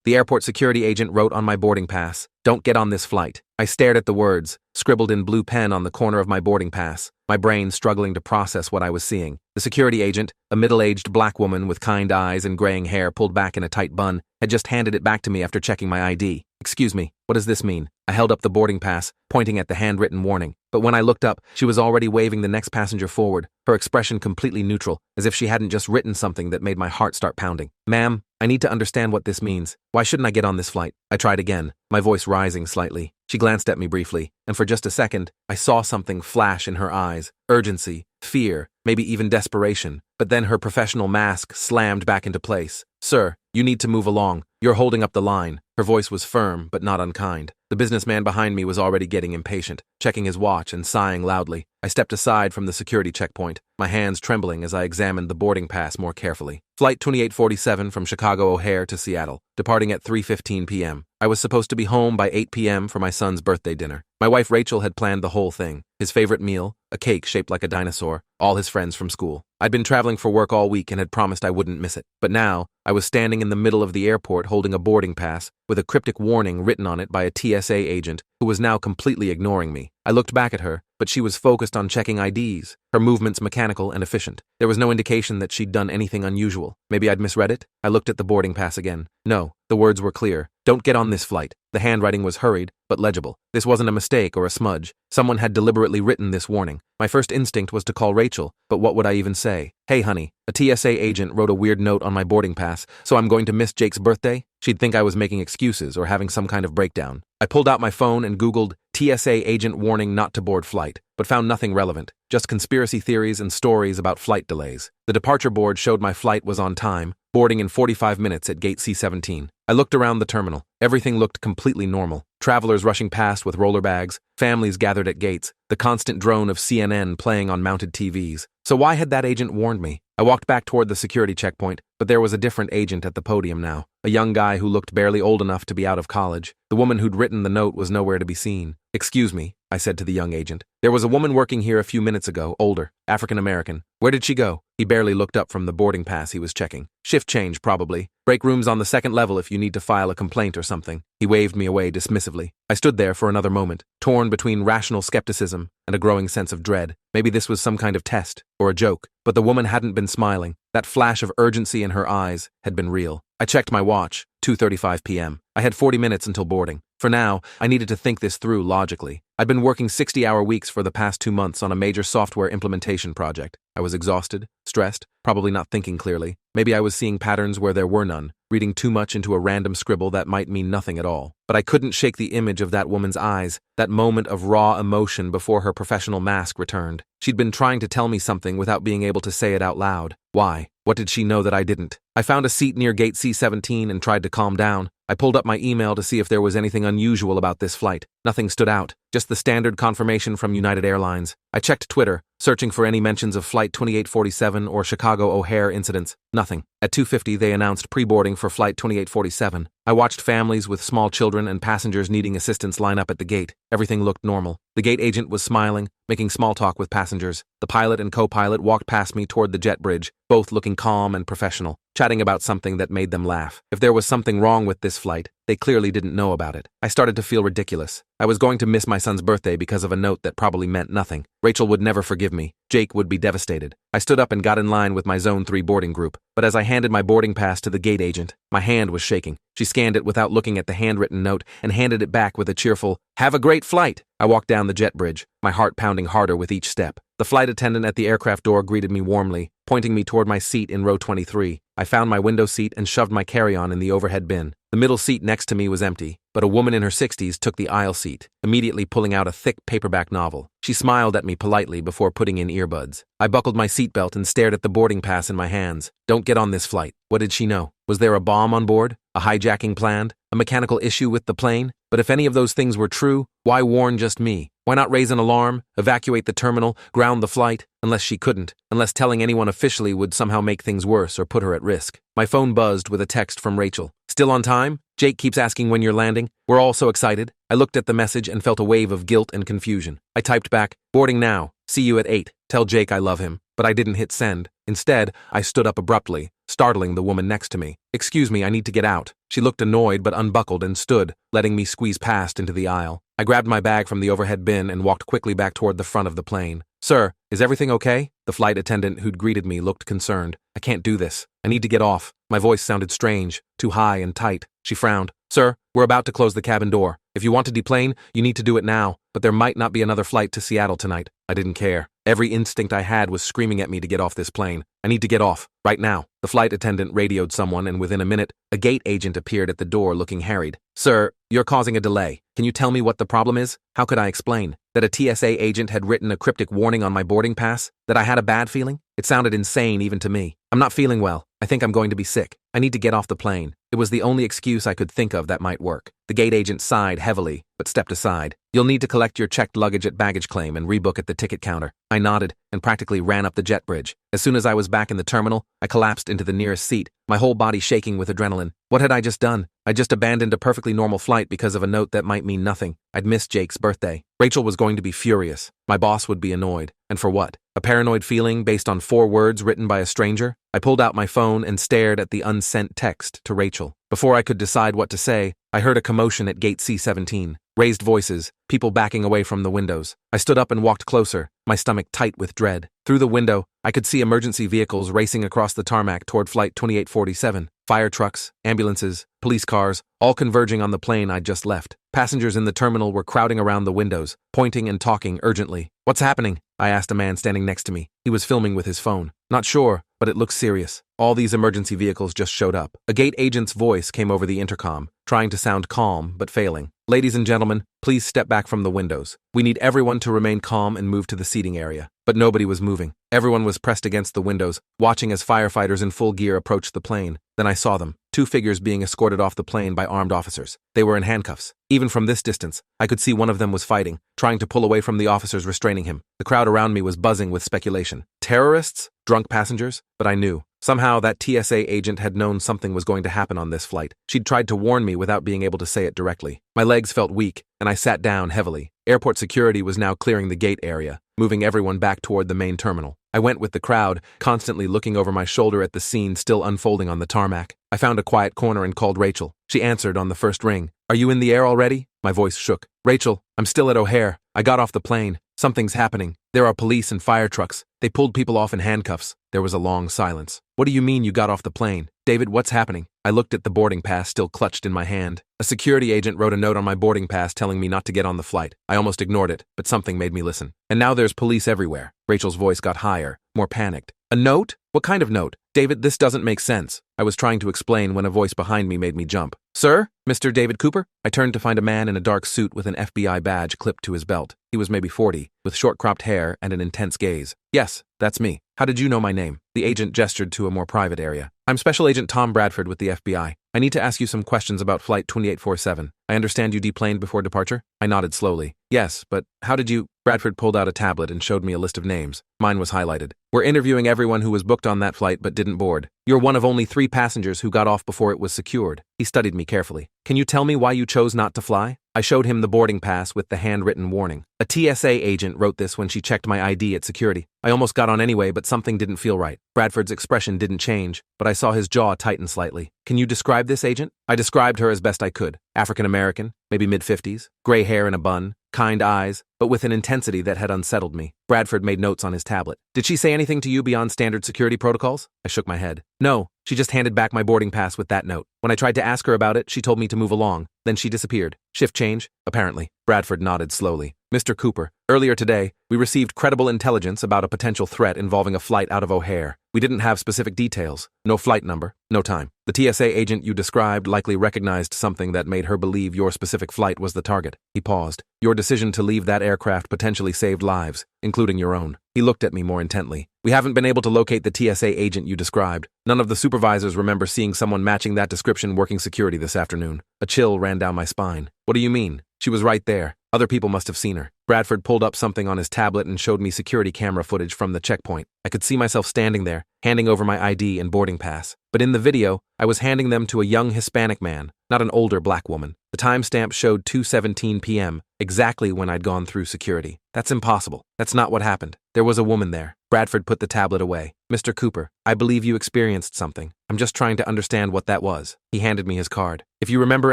The airport security agent wrote on my boarding pass, "Don't get on this flight." I stared at the words, scribbled in blue pen on the corner of my boarding pass, my brain struggling to process what I was seeing. The security agent, a middle-aged black woman with kind eyes and graying hair pulled back in a tight bun, had just handed it back to me after checking my ID. "Excuse me, what does this mean?" I held up the boarding pass, pointing at the handwritten warning. But when I looked up, she was already waving the next passenger forward, her expression completely neutral, as if she hadn't just written something that made my heart start pounding. "Ma'am, I need to understand what this means. Why shouldn't I get on this flight?" I tried again, my voice rising slightly. She glanced at me briefly, and for just a second, I saw something flash in her eyes. Urgency, fear, maybe even desperation. But then her professional mask slammed back into place. "Sir, you need to move along. You're holding up the line." Her voice was firm, but not unkind. The businessman behind me was already getting impatient, checking his watch and sighing loudly. I stepped aside from the security checkpoint, my hands trembling as I examined the boarding pass more carefully. Flight 2847 from Chicago O'Hare to Seattle, departing at 3:15 p.m. I was supposed to be home by 8 p.m. for my son's birthday dinner. My wife Rachel had planned the whole thing. His favorite meal, a cake shaped like a dinosaur, all his friends from school. I'd been traveling for work all week and had promised I wouldn't miss it. But now, I was standing in the middle of the airport holding a boarding pass, with a cryptic warning written on it by a TSA agent who was now completely ignoring me. I looked back at her, but she was focused on checking IDs, her movements mechanical and efficient. There was no indication that she'd done anything unusual. Maybe I'd misread it? I looked at the boarding pass again. No, the words were clear. "Don't get on this flight." The handwriting was hurried, but legible. This wasn't a mistake or a smudge. Someone had deliberately written this warning. My first instinct was to call Rachel, but what would I even say? "Hey honey, a TSA agent wrote a weird note on my boarding pass, so I'm going to miss Jake's birthday?" She'd think I was making excuses or having some kind of breakdown. I pulled out my phone and Googled TSA agent warning not to board flight, but found nothing relevant, just conspiracy theories and stories about flight delays. The departure board showed my flight was on time, boarding in 45 minutes at gate C-17. I looked around the terminal. Everything looked completely normal. Travelers rushing past with roller bags, families gathered at gates, the constant drone of CNN playing on mounted TVs. So why had that agent warned me? I walked back toward the security checkpoint, but there was a different agent at the podium now. A young guy who looked barely old enough to be out of college. The woman who'd written the note was nowhere to be seen. "Excuse me," I said to the young agent. "There was a woman working here a few minutes ago, older, African-American. Where did she go?" He barely looked up from the boarding pass he was checking. "Shift change, probably. Break room's on the second level if you need to file a complaint or something." He waved me away dismissively. I stood there for another moment, torn between rational skepticism and a growing sense of dread. Maybe this was some kind of test, or a joke. But the woman hadn't been smiling. That flash of urgency in her eyes had been real. I checked my watch, 2:35 p.m. I had 40 minutes until boarding. For now, I needed to think this through logically. I'd been working 60-hour weeks for the past 2 months on a major software implementation project. I was exhausted, stressed, probably not thinking clearly. Maybe I was seeing patterns where there were none, reading too much into a random scribble that might mean nothing at all. But I couldn't shake the image of that woman's eyes, that moment of raw emotion before her professional mask returned. She'd been trying to tell me something without being able to say it out loud. Why? What did she know that I didn't? I found a seat near gate C-17 and tried to calm down. I pulled up my email to see if there was anything unusual about this flight. Nothing stood out, just the standard confirmation from United Airlines. I checked Twitter, searching for any mentions of Flight 2847 or Chicago O'Hare incidents. Nothing. At 2:50, they announced pre-boarding for Flight 2847. I watched families with small children and passengers needing assistance line up at the gate. Everything looked normal. The gate agent was smiling, making small talk with passengers. The pilot and co-pilot walked past me toward the jet bridge, both looking calm and professional, chatting about something that made them laugh. If there was something wrong with this flight, they clearly didn't know about it. I started to feel ridiculous. I was going to miss my son's birthday because of a note that probably meant nothing. Rachel would never forgive me. Jake would be devastated. I stood up and got in line with my Zone 3 boarding group, but as I handed my boarding pass to the gate agent, my hand was shaking. She scanned it without looking at the handwritten note and handed it back with a cheerful, "Have a great flight." I walked down the jet bridge, my heart pounding harder with each step. The flight attendant at the aircraft door greeted me warmly, pointing me toward my seat in row 23. I found my window seat and shoved my carry-on in the overhead bin. The middle seat next to me was empty, but a woman in her 60s took the aisle seat, immediately pulling out a thick paperback novel. She smiled at me politely before putting in earbuds. I buckled my seatbelt and stared at the boarding pass in my hands. "Don't get on this flight." What did she know? Was there a bomb on board? A hijacking planned? A mechanical issue with the plane? But if any of those things were true, why warn just me? Why not raise an alarm, evacuate the terminal, ground the flight? Unless she couldn't, unless telling anyone officially would somehow make things worse or put her at risk. My phone buzzed with a text from Rachel. "Still on time? Jake keeps asking when you're landing. We're all so excited." I looked at the message and felt a wave of guilt and confusion. I typed back, "Boarding now. See you at 8. Tell Jake I love him." but I didn't hit send. Instead, I stood up abruptly, startling the woman next to me. "Excuse me, I need to get out." She looked annoyed but unbuckled and stood, letting me squeeze past into the aisle. I grabbed my bag from the overhead bin and walked quickly back toward the front of the plane. "Sir, is everything okay?" The flight attendant who'd greeted me looked concerned. "I can't do this. I need to get off." My voice sounded strange, too high and tight. She frowned. "Sir, we're about to close the cabin door. If you want to deplane, you need to do it now, but there might not be another flight to Seattle tonight." I didn't care. Every instinct I had was screaming at me to get off this plane. "I need to get off, right now." The flight attendant radioed someone, and within a minute, a gate agent appeared at the door looking harried. "Sir, you're causing a delay. Can you tell me what the problem is?" How could I explain? That a TSA agent had written a cryptic warning on my boarding pass? That I had a bad feeling? It sounded insane even to me. "I'm not feeling well. I think I'm going to be sick. I need to get off the plane." It was the only excuse I could think of that might work. The gate agent sighed heavily, but stepped aside. "You'll need to collect your checked luggage at baggage claim and rebook at the ticket counter." I nodded and practically ran up the jet bridge. As soon as I was back in the terminal, I collapsed into the nearest seat, my whole body shaking with adrenaline. What had I just done? I just abandoned a perfectly normal flight because of a note that might mean nothing. I'd missed Jake's birthday. Rachel was going to be furious. My boss would be annoyed. And for what? A paranoid feeling based on 4 words written by a stranger? I pulled out my phone and stared at the unsent text to Rachel. Before I could decide what to say, I heard a commotion at gate C-17. Raised voices, people backing away from the windows. I stood up and walked closer, my stomach tight with dread. Through the window, I could see emergency vehicles racing across the tarmac toward Flight 2847. Fire trucks, ambulances, police cars, all converging on the plane I'd just left. Passengers in the terminal were crowding around the windows, pointing and talking urgently. "What's happening?" I asked a man standing next to me. He was filming with his phone. "Not sure, but it looks serious. All these emergency vehicles just showed up." A gate agent's voice came over the intercom, trying to sound calm, but failing. "Ladies and gentlemen, please step back from the windows. We need everyone to remain calm and move to the seating area." But nobody was moving. Everyone was pressed against the windows, watching as firefighters in full gear approached the plane. Then I saw them, 2 figures being escorted off the plane by armed officers. They were in handcuffs. Even from this distance, I could see one of them was fighting, trying to pull away from the officers restraining him. The crowd around me was buzzing with speculation. Terrorists? Drunk passengers? But I knew. Somehow that TSA agent had known something was going to happen on this flight. She'd tried to warn me without being able to say it directly. My legs felt weak, and I sat down heavily. Airport security was now clearing the gate area, moving everyone back toward the main terminal. I went with the crowd, constantly looking over my shoulder at the scene still unfolding on the tarmac. I found a quiet corner and called Rachel. She answered on the first ring. "Are you in the air already?" My voice shook. "Rachel, I'm still at O'Hare. I got off the plane. Something's happening. There are police and fire trucks. They pulled people off in handcuffs." There was a long silence. "What do you mean you got off the plane? David, what's happening?" I looked at the boarding pass still clutched in my hand. A security agent wrote a note on my boarding pass telling me not to get on the flight. I almost ignored it, but something made me listen. "And now there's police everywhere." Rachel's voice got higher, more panicked. "A note? What kind of note? David, this doesn't make sense." I was trying to explain when a voice behind me made me jump. "Sir? Mr. David Cooper?" I turned to find a man in a dark suit with an FBI badge clipped to his belt. He was maybe 40, with short cropped hair and an intense gaze. "Yes, that's me. How did you know my name?" The agent gestured to a more private area. "I'm Special Agent Tom Bradford with the FBI. I need to ask you some questions about Flight 2847. I understand you deplaned before departure?" I nodded slowly. "Yes, but how did you—" Bradford pulled out a tablet and showed me a list of names. Mine was highlighted. "We're interviewing everyone who was booked on that flight but didn't board. You're one of only 3 passengers who got off before it was secured." He studied me carefully. "Can you tell me why you chose not to fly?" I showed him the boarding pass with the handwritten warning. A TSA agent wrote this when she checked my ID at security. I almost got on anyway, but something didn't feel right. Bradford's expression didn't change, but I saw his jaw tighten slightly. "Can you describe this agent?" I described her as best I could. African-American, maybe mid-50s, gray hair in a bun, kind eyes, but with an intensity that had unsettled me. Bradford made notes on his tablet. "Did she say anything to you beyond standard security protocols?" I shook my head. "No, she just handed back my boarding pass with that note. When I tried to ask her about it, she told me to move along. Then she disappeared. Shift change? Apparently." Bradford nodded slowly. "Mr. Cooper, earlier today, we received credible intelligence about a potential threat involving a flight out of O'Hare. We didn't have specific details. No flight number, no time. The TSA agent you described likely recognized something that made her believe your specific flight was the target." He paused. "Your decision to leave that aircraft potentially saved lives, including your own." He looked at me more intently. "We haven't been able to locate the TSA agent you described. None of the supervisors remember seeing someone matching that description working security this afternoon." A chill ran down my spine. "What do you mean? She was right there. Other people must have seen her." Bradford pulled up something on his tablet and showed me security camera footage from the checkpoint. I could see myself standing there, handing over my ID and boarding pass. But in the video, I was handing them to a young Hispanic man, not an older black woman. The timestamp showed 2:17 p.m., exactly when I'd gone through security. "That's impossible. That's not what happened. There was a woman there." Bradford put the tablet away. Mr. Cooper, I believe you experienced something. I'm just trying to understand what that was. He handed me his card. If you remember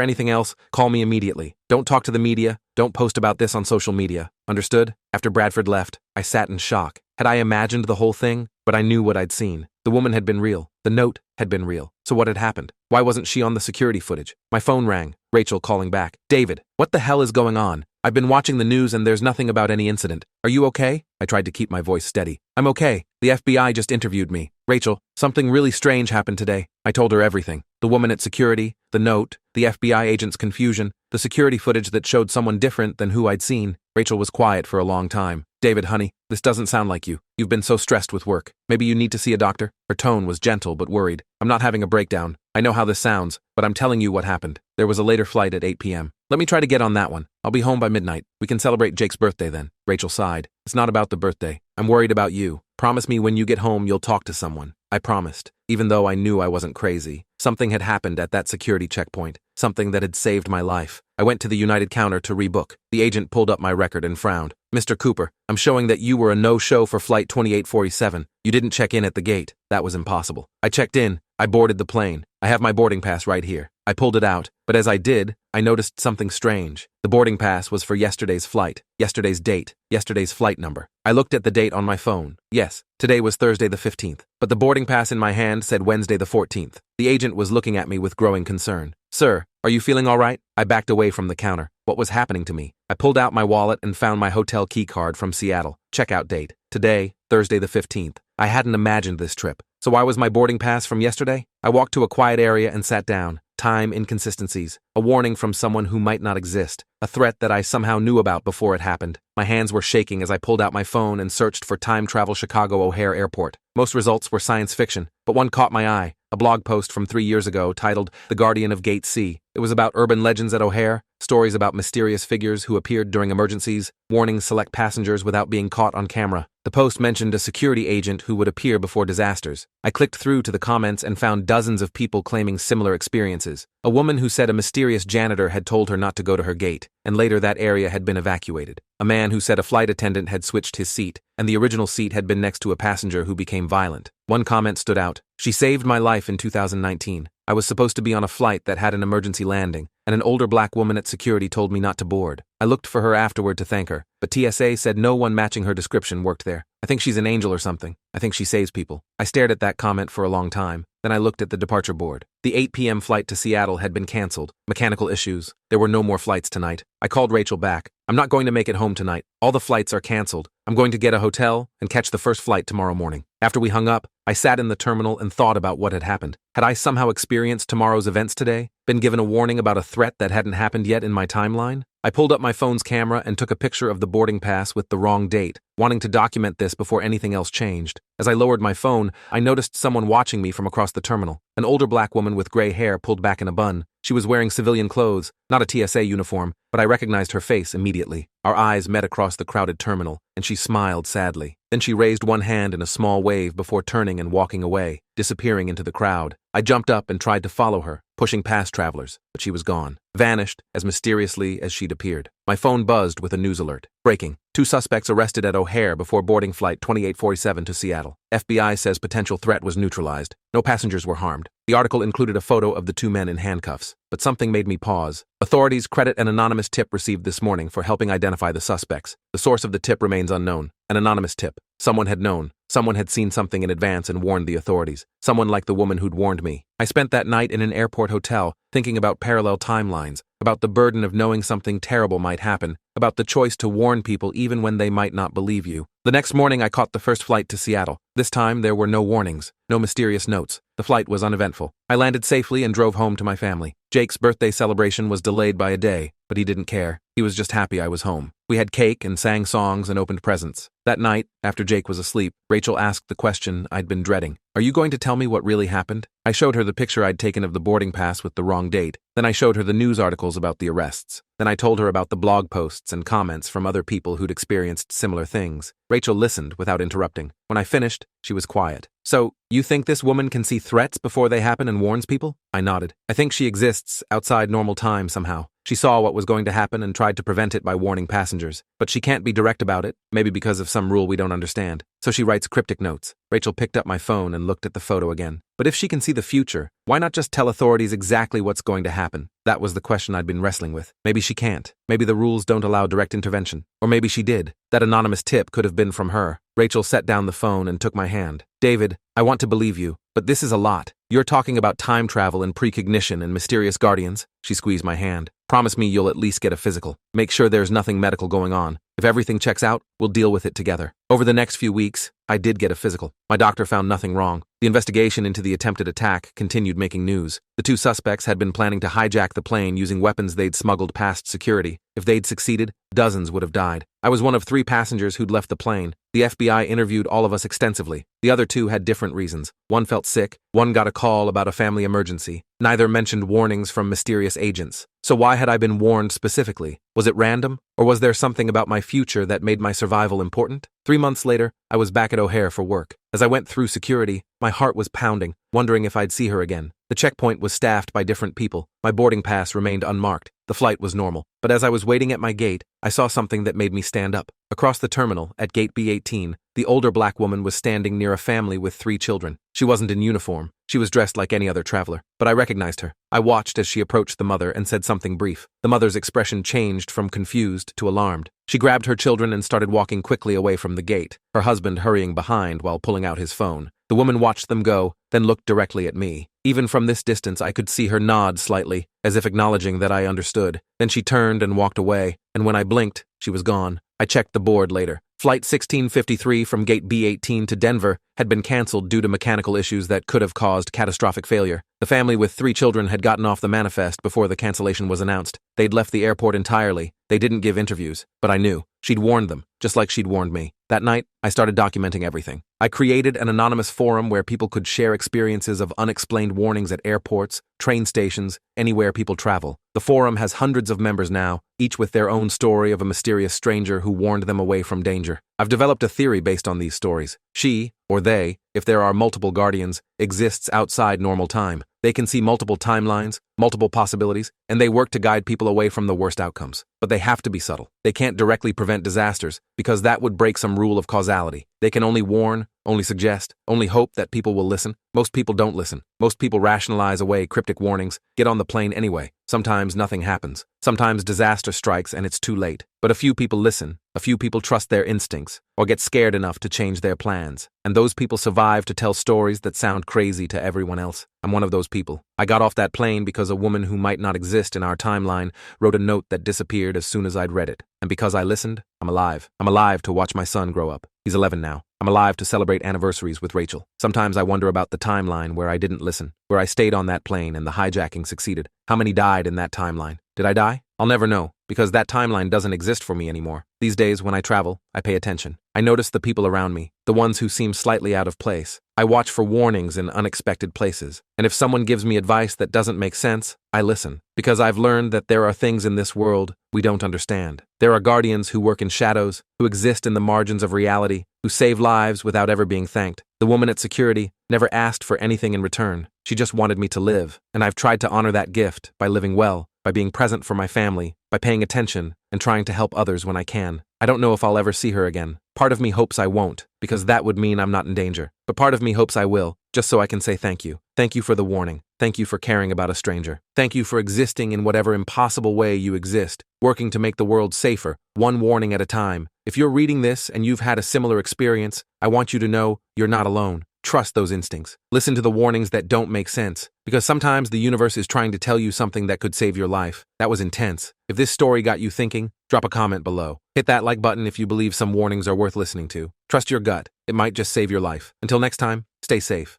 anything else, call me immediately. Don't talk to the media. Don't post about this on social media. Understood? After Bradford left, I sat in shock. Had I imagined the whole thing? But I knew what I'd seen. The woman had been real. The note had been real. So what had happened? Why wasn't she on the security footage? My phone rang. Rachel calling back. David, what the hell is going on? I've been watching the news and there's nothing about any incident. Are you okay? I tried to keep my voice steady. I'm okay. The FBI just interviewed me. Rachel, something really strange happened today. I told her everything. The woman at security, the note, the FBI agent's confusion, the security footage that showed someone different than who I'd seen. Rachel was quiet for a long time. David, honey, this doesn't sound like you. You've been so stressed with work. Maybe you need to see a doctor? Her tone was gentle but worried. I'm not having a breakdown. I know how this sounds, but I'm telling you what happened. There was a later flight at 8 p.m. Let me try to get on that one. I'll be home by midnight. We can celebrate Jake's birthday then. Rachel sighed. It's not about the birthday. I'm worried about you. Promise me when you get home you'll talk to someone. I promised, even though I knew I wasn't crazy. Something had happened at that security checkpoint, something that had saved my life. I went to the United counter to rebook. The agent pulled up my record and frowned. Mr. Cooper, I'm showing that you were a no-show for flight 2847. You didn't check in at the gate. That was impossible. I checked in. I boarded the plane. I have my boarding pass right here. I pulled it out, but as I did, I noticed something strange. The boarding pass was for yesterday's flight, yesterday's date, yesterday's flight number. I looked at the date on my phone. Yes, today was Thursday the 15th, but the boarding pass in my hand said Wednesday the 14th. The agent was looking at me with growing concern. Sir, are you feeling all right? I backed away from the counter. What was happening to me? I pulled out my wallet and found my hotel key card from Seattle. Checkout date. Today, Thursday the 15th. I hadn't imagined this trip. So why was my boarding pass from yesterday? I walked to a quiet area and sat down. Time inconsistencies. A warning from someone who might not exist. A threat that I somehow knew about before it happened. My hands were shaking as I pulled out my phone and searched for time travel Chicago O'Hare Airport. Most results were science fiction, but one caught my eye. A blog post from 3 years ago titled The Guardian of Gate C. It was about urban legends at O'Hare, stories about mysterious figures who appeared during emergencies, warning select passengers without being caught on camera. The post mentioned a security agent who would appear before disasters. I clicked through to the comments and found dozens of people claiming similar experiences. A woman who said a mysterious janitor had told her not to go to her gate, and later that area had been evacuated. A man who said a flight attendant had switched his seat, and the original seat had been next to a passenger who became violent. One comment stood out. She saved my life in 2019. I was supposed to be on a flight that had an emergency landing, and an older black woman at security told me not to board. I looked for her afterward to thank her, but TSA said no one matching her description worked there. I think she's an angel or something. I think she saves people. I stared at that comment for a long time. Then I looked at the departure board. The 8 p.m. flight to Seattle had been canceled. Mechanical issues. There were no more flights tonight. I called Rachel back. I'm not going to make it home tonight. All the flights are canceled. I'm going to get a hotel and catch the first flight tomorrow morning. After we hung up, I sat in the terminal and thought about what had happened. Had I somehow experienced tomorrow's events today? Been given a warning about a threat that hadn't happened yet in my timeline? I pulled up my phone's camera and took a picture of the boarding pass with the wrong date, wanting to document this before anything else changed. As I lowered my phone, I noticed someone watching me from across the terminal. An older black woman with gray hair pulled back in a bun. She was wearing civilian clothes, not a TSA uniform, but I recognized her face immediately. Our eyes met across the crowded terminal, and she smiled sadly. Then she raised one hand in a small wave before turning and walking away, disappearing into the crowd. I jumped up and tried to follow her, pushing past travelers, but she was gone, vanished as mysteriously as she'd appeared. My phone buzzed with a news alert. Breaking. 2 suspects arrested at O'Hare before boarding flight 2847 to Seattle. FBI says potential threat was neutralized. No passengers were harmed. The article included a photo of the 2 men in handcuffs, but something made me pause. Authorities credit an anonymous tip received this morning for helping identify the suspects. The source of the tip remains unknown. An anonymous tip. Someone had known. Someone had seen something in advance and warned the authorities. Someone like the woman who'd warned me. I spent that night in an airport hotel, thinking about parallel timelines, about the burden of knowing something terrible might happen, about the choice to warn people even when they might not believe you. The next morning I caught the first flight to Seattle. This time there were no warnings, no mysterious notes. The flight was uneventful. I landed safely and drove home to my family. Jake's birthday celebration was delayed by a day, but he didn't care. He was just happy I was home. We had cake and sang songs and opened presents. That night, after Jake was asleep, Rachel asked the question I'd been dreading. Are you going to tell me what really happened? I showed her the picture I'd taken of the boarding pass with the wrong date. Then I showed her the news articles about the arrests. Then I told her about the blog posts and comments from other people who'd experienced similar things. Rachel listened without interrupting. When I finished, she was quiet. So, you think this woman can see threats before they happen and warns people? I nodded. I think she exists outside normal time somehow. She saw what was going to happen and tried to prevent it by warning passengers. But she can't be direct about it, maybe because of some rule we don't understand. So she writes cryptic notes. Rachel picked up my phone and looked at the photo again. But if she can see the future, why not just tell authorities exactly what's going to happen? That was the question I'd been wrestling with. Maybe she can't. Maybe the rules don't allow direct intervention. Or maybe she did. That anonymous tip could have been from her. Rachel set down the phone and took my hand. David, I want to believe you, but this is a lot. You're talking about time travel and precognition and mysterious guardians. She squeezed my hand. Promise me you'll at least get a physical. Make sure there's nothing medical going on. If everything checks out, we'll deal with it together. Over the next few weeks, I did get a physical. My doctor found nothing wrong. The investigation into the attempted attack continued making news. The two suspects had been planning to hijack the plane using weapons they'd smuggled past security. If they'd succeeded, dozens would have died. I was one of 3 passengers who'd left the plane. The FBI interviewed all of us extensively. The other 2 had different reasons. One felt sick. One got a call about a family emergency. Neither mentioned warnings from mysterious agents. So why had I been warned specifically? Was it random? Or was there something about my future that made my survival important? 3 months later, I was back at O'Hare for work. As I went through security, my heart was pounding, wondering if I'd see her again. The checkpoint was staffed by different people. My boarding pass remained unmarked. The flight was normal. But as I was waiting at my gate, I saw something that made me stand up. Across the terminal, at gate B18, the older black woman was standing near a family with 3 children. She wasn't in uniform. She was dressed like any other traveler. But I recognized her. I watched as she approached the mother and said something brief. The mother's expression changed from confused to alarmed. She grabbed her children and started walking quickly away from the gate, her husband hurrying behind while pulling out his phone. The woman watched them go, then looked directly at me. Even from this distance, I could see her nod slightly, as if acknowledging that I understood. Then she turned and walked away, and when I blinked, she was gone. I checked the board later. Flight 1653 from Gate B18 to Denver had been canceled due to mechanical issues that could have caused catastrophic failure. The family with 3 children had gotten off the manifest before the cancellation was announced. They'd left the airport entirely. They didn't give interviews, but I knew. She'd warned them, just like she'd warned me. That night, I started documenting everything. I created an anonymous forum where people could share experiences of unexplained warnings at airports, train stations, anywhere people travel. The forum has hundreds of members now, each with their own story of a mysterious stranger who warned them away from danger. I've developed a theory based on these stories. She, or they, if there are multiple guardians, exists outside normal time. They can see multiple timelines, multiple possibilities, and they work to guide people away from the worst outcomes. But they have to be subtle. They can't directly prevent disasters, because that would break some rule of causality. They can only warn, only suggest, only hope that people will listen. Most people don't listen. Most people rationalize away cryptic warnings, get on the plane anyway. Sometimes nothing happens. Sometimes disaster strikes and it's too late. But a few people listen. A few people trust their instincts, or get scared enough to change their plans. And those people survive to tell stories that sound crazy to everyone else. I'm one of those people. I got off that plane because a woman who might not exist in our timeline wrote a note that disappeared as soon as I'd read it. And because I listened, I'm alive. I'm alive to watch my son grow up. He's 11 now. I'm alive to celebrate anniversaries with Rachel. Sometimes I wonder about the timeline where I didn't listen, where I stayed on that plane and the hijacking succeeded. How many died in that timeline? Did I die? I'll never know, because that timeline doesn't exist for me anymore. These days, when I travel, I pay attention. I notice the people around me, the ones who seem slightly out of place. I watch for warnings in unexpected places. And if someone gives me advice that doesn't make sense, I listen. Because I've learned that there are things in this world we don't understand. There are guardians who work in shadows, who exist in the margins of reality, who save lives without ever being thanked. The woman at security never asked for anything in return. She just wanted me to live. And I've tried to honor that gift by living well, by being present for my family, by paying attention, and trying to help others when I can. I don't know if I'll ever see her again. Part of me hopes I won't, because that would mean I'm not in danger. But part of me hopes I will, just so I can say thank you. Thank you for the warning. Thank you for caring about a stranger. Thank you for existing in whatever impossible way you exist, working to make the world safer, one warning at a time. If you're reading this and you've had a similar experience, I want you to know you're not alone. Trust those instincts. Listen to the warnings that don't make sense, because sometimes the universe is trying to tell you something that could save your life. That was intense. If this story got you thinking, drop a comment below. Hit that like button if you believe some warnings are worth listening to. Trust your gut. It might just save your life. Until next time, stay safe.